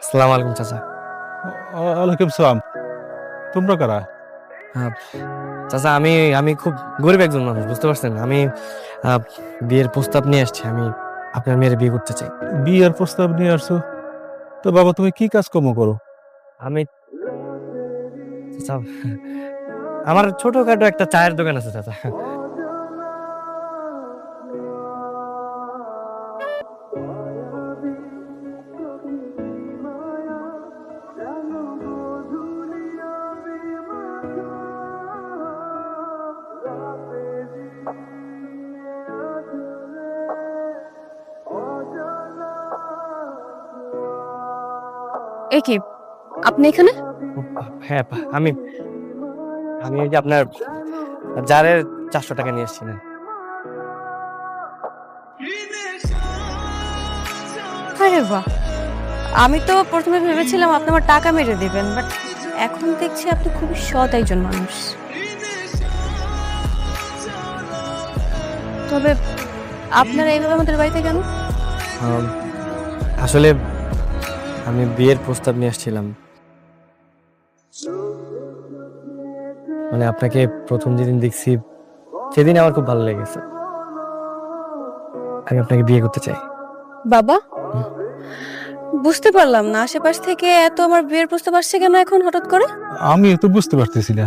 আসসালামু আলাইকুম চাচা। ওয়ালাইকুম সালাম। তোমরা কারা? আহ, চাচা আমি আমি খুব গরিব একজন মানুষ, বুঝতে পারছেন? আমি আহ, বিয়ের প্রস্তাব নিয়ে আসছি। আমি আপনার মেয়ের বিয়ে করতে চাই। বিয়ের প্রস্তাব নিয়ে আসছো? তো বাবা তুমি কি কাজকর্ম করো? আমি চাচা, আমার ছোটখাটো একটা চায়ের দোকান আছে চাচা। এ কি, আপনি এখানে? হ্যাঁ আমি আমি ওই যে আপনার জারের 400 টাকা নিয়ে এসেছি না। আরে বাহ, আমি তো প্রথমে ভেবেছিলাম আপনি আমার টাকা মেরে দিবেন, বাট এখন দেখছি আপনি খুবই সৎ একজন মানুষ। তবে আপনারা এইভাবে আমাদের বাড়িতে কেন? আম, আসলে আমি বিয়ের প্রস্তাব নিয়ে আসছিলাম। মানে আপনাকে প্রথম যেদিন দেখছি সেদিন আমার খুব ভালো লেগেছে। আমি আপনাকে বিয়ে করতে চাই। বাবা, বুঝতে পারলাম না, আশেপাশ থেকে এত আমার বিয়ের প্রস্তাব আসছে কেন এখন হঠাৎ করে? আমি তো বুঝতে পারতেছি না।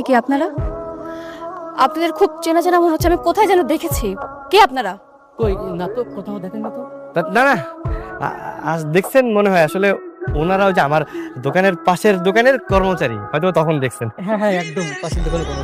কি আপনারা? আপনাদের খুব চেনা চেনা মনে হচ্ছে, আমি কোথায় যেন দেখেছি। কে আপনারা? কই না তো, কোথাও দেখেন না তো। না না, আজ দেখছেন মনে হয়। আসলে ওনারাও যে আমার দোকানের পাশের দোকানের কর্মচারী, হয়তো তখন দেখছেন। হ্যাঁ হ্যাঁ, একদম পাশের দোকানে কোনো